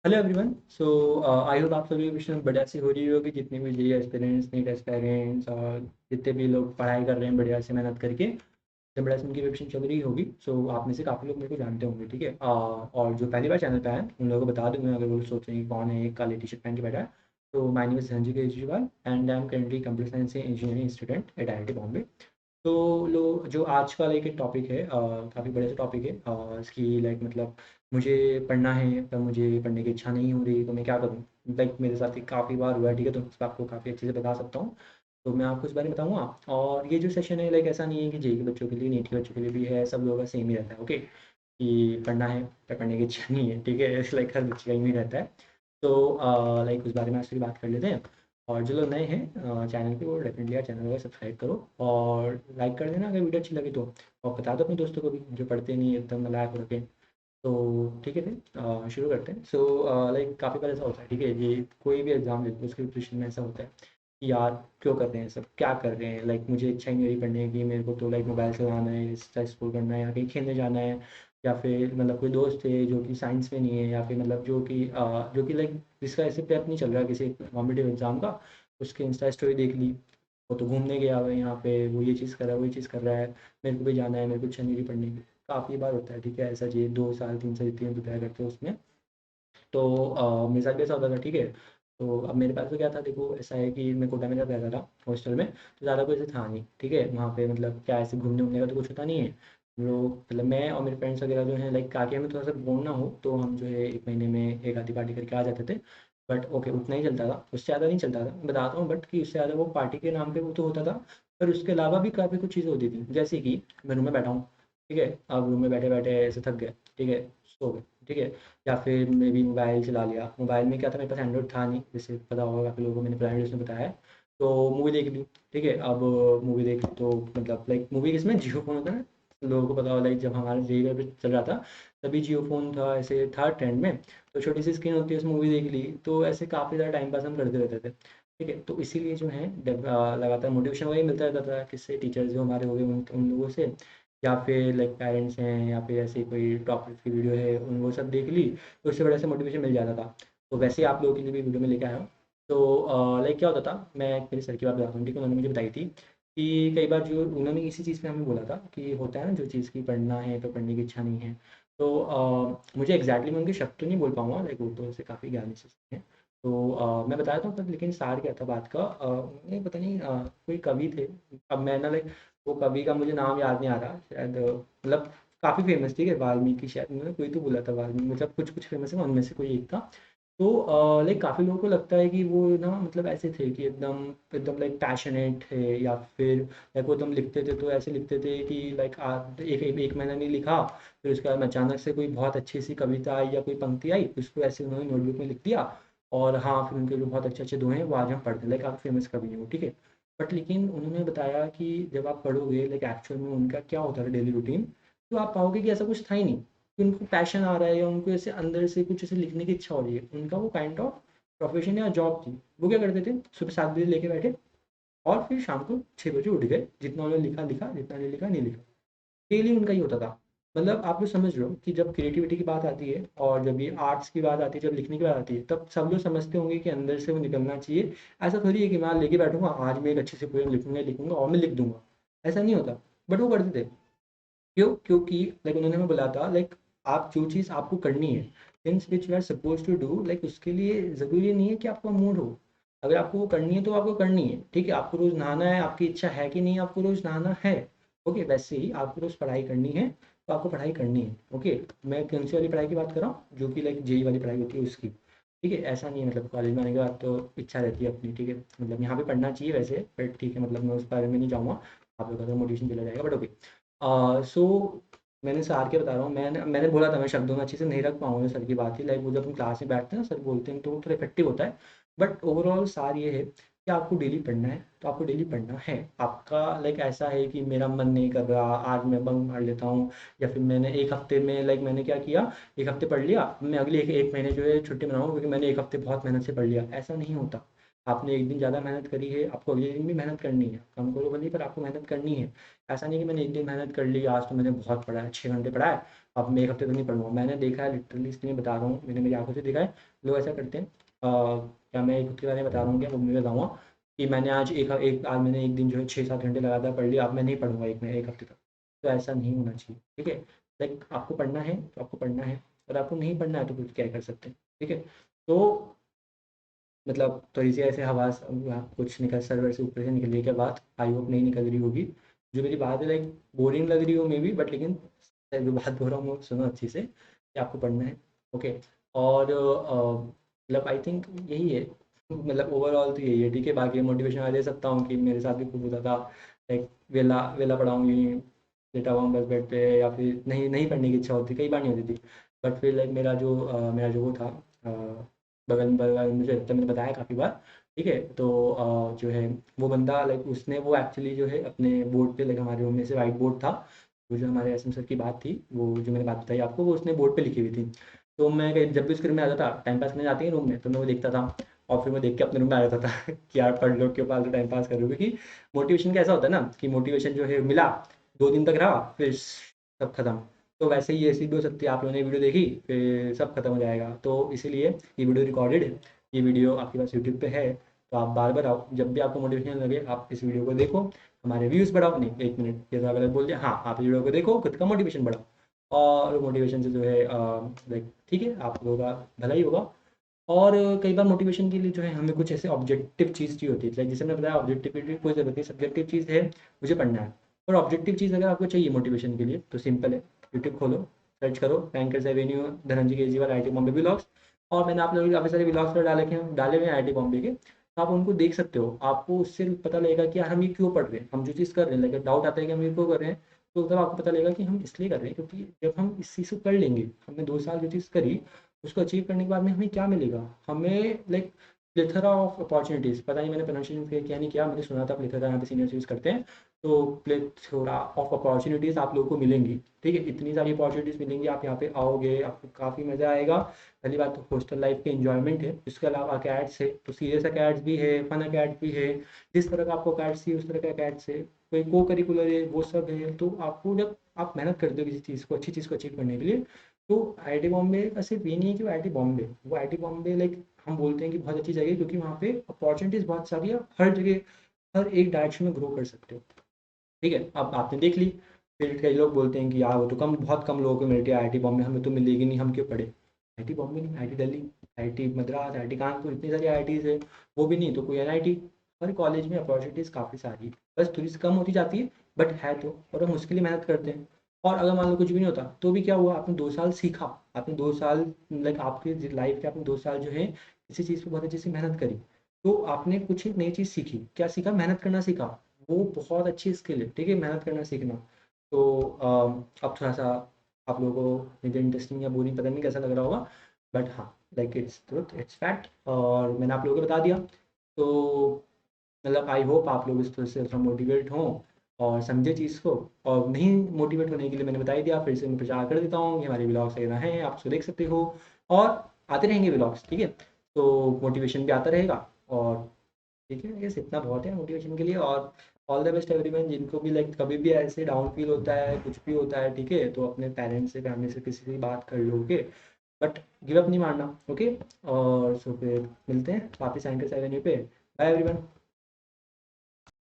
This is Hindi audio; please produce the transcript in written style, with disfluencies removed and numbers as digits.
Hello everyone. So I hope आप सभी की प्रिपरेशन बढ़िया से हो रही होगी। जितने भी जेई एस्पिरेंट्स, नीट एस्पिरेंट्स और जितने भी लोग पढ़ाई कर रहे हैं बढ़िया से मेहनत करके, जब बढ़िया से उनकी प्रिपरेशन चल रही होगी। सो आप में से काफ़ी लोग मेरे को जानते होंगे, ठीक है। और जो पहली बार चैनल पे आए उन लोगों को बता दूँ मैं, अगर वो सोच रहे हैं कि कौन है एक काली टी शर्ट पहन के बैठा है। तो my name is Sanjay Kejriwal and I am currently computer science engineering student at IIT Bombay. तो लो जो आज का लाइक एक टॉपिक है, काफ़ी बड़े से टॉपिक है। इसकी लाइक मतलब मुझे पढ़ना है पर मुझे पढ़ने की इच्छा नहीं हो रही, तो मैं क्या करूँ। लाइक मेरे साथ ही काफ़ी बार हुआ है, ठीक है, तो इस बात को काफ़ी अच्छे से बता सकता हूँ। तो मैं आपको इस बारे में बताऊँगा। और ये जो सेशन है लाइक ऐसा नहीं है कि जेई के बच्चों के लिए, नीट के बच्चों के लिए भी है, सब लोगों का सेम ही रहता है, ओके। कि पढ़ना है पर पढ़ने की इच्छा नहीं है, ठीक है, इस लाइक हर बच्चे का यूँ ही रहता है। तो लाइक उस बारे में आज थोड़ी बात कर लेते हैं। और जो लोग नए हैं चैनल पे, वो डेफिनेटली यार चैनल को सब्सक्राइब करो और लाइक कर देना अगर वीडियो अच्छी लगी तो। और बता दो अपने दोस्तों को भी जो पढ़ते नहीं है, एकदम नालायक हो रखे। तो ठीक है फिर शुरू करते हैं। सो लाइक काफ़ी बार ऐसा होता है, ठीक है, ये कोई भी एग्जाम लेते हैं उसके प्रिपरेशन में ऐसा होता है कि यार क्यों कर रहे हैं सब, क्या कर रहे हैं। लाइक मुझे इच्छा ही नहीं हो रही पढ़ने की, मेरे को तो लाइक मोबाइल चलाना है, इंस्टा स्क्रॉल करना है, या कहीं खेलने जाना है। या फिर मतलब कोई दोस्त है जो कि साइंस में नहीं है, या फिर मतलब जो कि लाइक जिसका ऐसे प्रेप नहीं चल रहा किसी कॉम्पिटेटिव एग्जाम का, उसके इंस्टा स्टोरी देख ली। वो तो घूमने गया हुआ है यहाँ पे, वो ये चीज़ कर रहा है, वो ये चीज़ कर रहा है, मेरे को भी जाना है, मेरे को इच्छा नहीं हो रही पढ़ने की। काफ़ी बार होता है, ठीक है, ऐसा जी 2 साल 3 साल जितनी हम प्रिपेयर करते हैं उसमें। तो मेरे साथ भी ऐसा होता था, ठीक है। तो अब मेरे पास तो क्या था, देखो ऐसा है कि मैं कोटा में जब रहता था हॉस्टल में, तो ज़्यादा कोई ऐसे था नहीं, ठीक है, वहाँ पे मतलब क्या ऐसे घूमने उमने का तो कुछ होता नहीं है। हम लोग मतलब मैं और मेरे फ्रेंड्स वगैरह जो हैं लाइक काके में थोड़ा सा बोर ना हो, तो हम जो है 1 महीने में एक आधी पार्टी करके आ जाते थे। बट ओके, उतना ही चलता था, उससे ज़्यादा नहीं चलता था, मैं बताता हूँ। बट कि उससे ज़्यादा वो पार्टी के नाम पे वो तो होता था। पर उसके अलावा भी काफ़ी कुछ चीज़ें होती थी, जैसे कि मैं रूम में बैठा हूँ, ठीक है, अब रूम में बैठे बैठे ऐसे थक गए, ठीक है, सो गए, ठीक है। या फिर मैं भी मोबाइल चला लिया। मोबाइल में क्या था, मेरे पास एंड्रॉइड था नहीं, जैसे पता होगा काफ़ी लोगों को, मैंने प्राइवेट उसमें बताया है। तो मूवी देख ली, ठीक है। अब मूवी देख ली तो मतलब लाइक मूवी किसमें, जियो फ़ोन होता है ना, लोगों को पता हो। लाइक जब हमारा जियो पे चल रहा था तभी जियो फ़ोन था, ऐसे था ट्रेंड में। तो छोटी सी स्क्रीन होती है, उस मूवी देख ली, तो ऐसे काफ़ी ज़्यादा टाइम पास हम करते रहते थे, ठीक है। तो इसीलिए जो है लगातार मोटिवेशन वही मिलता रहता था, किससे, टीचर्स जो हमारे हो गए उन उन लोगों से, या फिर लाइक पेरेंट्स हैं, या फिर ऐसे कोई टॉपर्स की वीडियो है उन वो सब देख ली, तो उससे बड़ा से मोटिवेशन मिल जाता था। तो वैसे ही आप लोगों के लिए भी वीडियो में लेके आया हूँ। तो लाइक क्या होता था, मैं मेरे सर की बात बताता हूँ, ठीक है। उन्होंने मुझे बताई थी कि कई बार जो उन्होंने इसी चीज़ पे हमें बोला था कि होता है ना, जो चीज़ की पढ़ना है तो पढ़ने की इच्छा नहीं है। तो मुझे एग्जैक्टली मैं उनके शब्द तो नहीं बोल पाऊँगा, लाइक वो तो ऐसे काफ़ी ज्ञानी से हैं। तो मैं बताया था, पर लेकिन सार क्या था बात का, उन्हें पता नहीं, कोई कवि थे। अब मैं ना लाइक वो कवि का मुझे नाम याद नहीं आ रहा शायद, मतलब काफ़ी फेमस, ठीक है, वाल्मीकि, शायद उन्होंने कोई तो बोला था वाल्मीकि, मतलब कुछ कुछ फेमस है उनमें से कोई एक था। तो लाइक काफ़ी लोगों को लगता है कि वो ना मतलब ऐसे थे कि एकदम एकदम लाइक पैशनेट है, या फिर लाइक वो एकदम लिखते थे तो ऐसे लिखते थे कि लाइक एक महीना नहीं लिखा, फिर उसके बाद में अचानक से कोई बहुत अच्छी सी कविता आई या कोई पंक्ति आई, उसको ऐसे उन्होंने नोटबुक में लिख दिया। और हाँ, फिर उनके जो बहुत अच्छे अच्छे दोहे हैं वो आज हम पढ़ते हैं, लाइक काफ़ी फेमस कवि हैं वो, ठीक है। बट लेकिन उन्होंने बताया कि जब आप पढ़ोगे लाइक एक्चुअल में उनका क्या होता था डेली रूटीन, तो आप पाओगे कि ऐसा कुछ था ही नहीं कि उनको पैशन आ रहा है या उनको ऐसे अंदर से कुछ ऐसे लिखने की इच्छा हो रही है। उनका वो काइंड ऑफ प्रोफेशन या जॉब थी। वो क्या करते थे, सुबह 7 बजे लेके बैठे और फिर शाम को 6 बजे उठ गए, जितना उन्होंने लिखा लिखा, जितना नहीं लिखा नहीं लिखा। डेली उनका ही होता था। मतलब आप लोग समझ लो कि जब क्रिएटिविटी की बात आती है और जब ये आर्ट्स की बात आती है, जब लिखने की बात आती है, तब सब लोग समझते होंगे कि अंदर से वो निकलना चाहिए। ऐसा थोड़ी है कि मैं आज लेके बैठूंगा, आज मैं एक अच्छी सी पोएम लिखूंगा लिखूंगा और मैं लिख दूंगा, ऐसा नहीं होता। बट वो करते थे। क्यों? क्योंकि लाइक उन्होंने हमें बोला था, लाइक आप जो चीज़ आपको करनी है, things which you are suppose to do, like उसके लिए ज़रूरी नहीं है कि आपका मूड हो। अगर आपको वो करनी है तो आपको करनी है, ठीक है। आपको रोज़ नहाना है, आपकी इच्छा है कि नहीं आपको रोज़ नहाना है, ओके। वैसे ही आपको रोज़ पढ़ाई करनी है तो आपको पढ़ाई करनी है, ओके। मैं कौन सी वाली पढ़ाई की बात कर रहा हूँ, जो कि लाइक जेई वाली पढ़ाई होती है उसकी, ठीक है। ऐसा नहीं है मतलब कॉलेज में आने के बाद तो इच्छा रहती है अपनी, ठीक है, मतलब यहाँ पे पढ़ना चाहिए वैसे, बट ठीक है, मतलब मैं उस बारे में नहीं जाऊँगा, आप लोगों का मोटिवेशन चला जाएगा, बट ओके। सो मैंने सर के बता रहा हूँ, मैंने बोला था मैं शब्दों में अच्छे से नहीं रख पाऊँगा सर की बात ही, लाइक वो जब हम क्लास में बैठते हैं ना, सर बोलते हैं तो वो थोड़ा इफेक्टिव होता है। बट ओवरऑल सार ये है कि आपको डेली पढ़ना है तो आपको डेली पढ़ना है। आपका लाइक ऐसा है कि मेरा मन नहीं कर रहा, आज मैं बंक मार लेता हूँ, या फिर मैंने एक हफ्ते में लाइक मैंने क्या किया, एक हफ्ते पढ़ लिया, मैं अगले एक महीने जो है छुट्टी मनाऊँ क्योंकि मैंने एक हफ्ते बहुत मेहनत से पढ़ लिया, ऐसा नहीं होता। आपने एक दिन ज़्यादा मेहनत करी है, आपको अगले दिन भी मेहनत करनी है, कम करो भले पर आपको मेहनत करनी है। ऐसा नहीं कि मैंने एक दिन मेहनत कर ली, आज तो मैंने बहुत पढ़ा है, 6 घंटे पढ़ा है, अब मैं 1 हफ्ते तक नहीं पढ़ूंगा। मैंने देखा है लिटरली, इसलिए बता रहा हूँ, मैंने मेरी आंखों से देखा है लोग ऐसा करते हैं। क्या मैं खुद के बारे में बता रहा हूँ, क्या वो मैं बताऊँगा कि मैंने आज मैंने एक दिन जो है 6-7 घंटे लगातार पढ़ लिया, अब मैं नहीं पढ़ूंगा 1 हफ्ते तक। तो ऐसा नहीं होना चाहिए, ठीक है। लाइक आपको पढ़ना है तो आपको पढ़ना है, और आपको नहीं पढ़ना है तो कुछ क्या कर सकते हैं, ठीक है। तो मतलब थोड़ी सी ऐसे हवा कुछ निकल सर्वर से ऊपर से निकल रही है क्या बात, आई होप नहीं निकल रही होगी। जो मेरी बात है लाइक बोरिंग लग रही हो मे बी, बट लेकिन जो बात बोल रहा हूँ वो सुनो अच्छी से कि आपको पढ़ना है, ओके। और मतलब आई थिंक यही है, मतलब ओवरऑल तो यही है, ठीक है। बाकी मोटिवेशन मैं दे सकता हूँ कि मेरे साथ भी खूब होता था, लाइक वेला वेला पढ़ाऊँगी, लेटा हुआ हूँ बस बेड पे, या फिर नहीं नहीं पढ़ने की इच्छा होती, कई बार नहीं होती थी। बट फिर लाइक मेरा जो वो था, बगल में मुझे तो मैंने बताया काफ़ी बार, ठीक है। तो जो है वो बंदा लाइक उसने वो एक्चुअली जो है अपने बोर्ड पे, लाइक हमारे रूम में से वाइट बोर्ड था, वो जो हमारे एसएम सर की बात थी, वो जो मैंने बात बताई आपको, वो उसने बोर्ड पे लिखी हुई थी। तो मैं जब भी उसके रूम में आता था, टाइम पास करने जाती है रूम में, तो मैं वो देखता था, और फिर मैं देख के अपने रूम में आ जाता था कि यार पढ़ लो, क्यों फालतू टाइम पास कर रहे हो। क्योंकि मोटिवेशन का ऐसा होता है ना कि मोटिवेशन जो है मिला, 2 दिन तक रहा, फिर सब खत्म। तो वैसे ही ऐसी भी हो सकती है, आप लोगों ने वीडियो देखी फिर सब खत्म हो जाएगा। तो इसीलिए ये वीडियो रिकॉर्डेड है, ये वीडियो आपके पास यूट्यूब पे है, तो आप बार बार आओ, जब भी आपको मोटिवेशन लगे आप इस वीडियो को देखो, हमारे व्यूज़ बढ़ाओ। नहीं, 1 मिनट ये तो गलत बोल दिया, हाँ आप इस वीडियो को देखो, खुद का मोटिवेशन बढ़ाओ, और मोटिवेशन से जो है लाइक ठीक है, आप लोगों का भला ही होगा। और कई बार मोटिवेशन के लिए जो है हमें कुछ ऐसे ऑब्जेक्टिव चीज़ चाहिए होती है, लाइक जैसे मैंने बताया ऑब्जेक्टिविटी कोई ज़रूरत नहीं, सब्जेक्टिव चीज़ है मुझे पढ़ना है। और ऑब्जेक्टिव चीज़ अगर आपको चाहिए मोटिवेशन के लिए तो सिंपल है, यूट्यूब खोलो, सर्च करो bankers Avenue Dhananjay Kejriwal I T Bombay vlogs, और मैंने आप लोगों के काफ़ी सारे व्लॉग्स पर डाले हुए हैं आई टी बॉम्बे के, तो आप उनको देख सकते हो। आपको उससे पता लगेगा कि यार हम ये क्यों पढ़ रहे हैं, हम जो चीज़ कर रहे हैं, लाइक डाउट आता है कि हम ये क्यों कर रहे हैं, तो तब आपको पता लगेगा कि हम इसलिए कर रहे हैं क्योंकि जब हम इस चीज़ को कर लेंगे, हमने 2 साल जो चीज़ करी, उसको अचीव करने के बाद में हमें क्या मिलेगा, हमें लाइक प्लेथरा ऑफ अपॉर्चुनिटीज़, पता नहीं मैंने प्रोनाउंसिएशन किया नहीं किया, मैंने सुना था प्लेथरा यहाँ पे सीनियर्स यूज़ करते हैं। तो प्लेथरा ऑफ अपॉर्चुनिटीज़ आप लोगों को मिलेंगी, ठीक है, इतनी सारी अपॉर्चुनिटीज़ मिलेंगी, आप यहाँ पे आओगे आपको काफ़ी मज़ा आएगा। पहली बात तो हॉस्टल लाइफ के इन्जॉयमेंट है, इसके अलावा अकेड्स है, तो सीरियस अकेड्स भी है, फन अकेड भी है, जिस तरह का आपको अकेड्स चाहिए उस तरह का अकेड्स है, कोई को करिकुलर है, वो सब है। तो आपको जब आप मेहनत करते हो किसी चीज़ को, अच्छी चीज़ को अचीव करने के लिए, तो आईआईटी बॉम्बे का सिर्फ ये नहीं है कि वो आईआईटी बॉम्बे, वो आईआईटी बॉम्बे लाइक हम बोलते हैं कि बहुत अच्छी जगह है, क्योंकि वहाँ पे अपॉर्चुनिटीज़ बहुत सारी है, हर जगह हर एक डायरेक्शन में ग्रो कर सकते हो, ठीक है। अब आपने देख ली, फिर कई लोग बोलते हैं कि यार वो तो बहुत कम लोगों को मिलती है आईआईटी बॉम्बे, हमें तो मिलेगी नहीं, हम क्यों पढ़े। आईआईटी बॉम्बे नहीं, IIT Delhi, IIT Madras, IIT Kanpur, इतनी सारी आईआईटीज़ है। वो भी नहीं तो कोई एनआईटी, हर कॉलेज में अपॉर्चुनिटीज़ काफ़ी सारी है, बस थोड़ी सी कम होती जाती है, बट है तो, और हम उसके लिए मेहनत करते हैं। और अगर मान लो कुछ भी नहीं होता तो भी क्या हुआ, आपने 2 साल सीखा, आपने 2 साल लाइक आपके लाइफ के आपने 2 साल जो है किसी चीज़ पे बहुत अच्छे से मेहनत करी, तो आपने कुछ एक नई चीज़ सीखी, क्या सीखा, मेहनत करना सीखा। वो बहुत अच्छी स्किल है, ठीक है, मेहनत करना सीखना। तो अब थोड़ा सा आप लोगों को मुझे इंटरेस्टिंग या बोरिंग पता नहीं कैसा लग रहा होगा, बट हाँ like it's truth, it's fact, और मैंने आप लोगों को बता दिया। तो मतलब आई होप आप लोग इस तरह से थोड़ा मोटिवेट हों और समझे चीज़ को। और नहीं मोटिवेट होने के लिए मैंने बता ही दिया, फिर से मैं प्रचार कर देता हूँ कि हमारे ब्लॉग्स वगैरह हैं, आप उसको देख सकते हो, और आते रहेंगे ब्लॉग्स, ठीक है। तो मोटिवेशन भी आता रहेगा, और ठीक है, ये इतना बहुत है मोटिवेशन के लिए। और ऑल द बेस्ट एवरीवन, जिनको भी लाइक कभी भी ऐसे डाउन फील होता है, कुछ भी होता है, ठीक है, तो अपने पेरेंट्स से, फैमिली से, किसी से बात कर लो, ओके। बट गिव अप नहीं मारना, ओके। और सो फिर मिलते हैं वापस एंकर एवेन्यू पे। Bye everyone.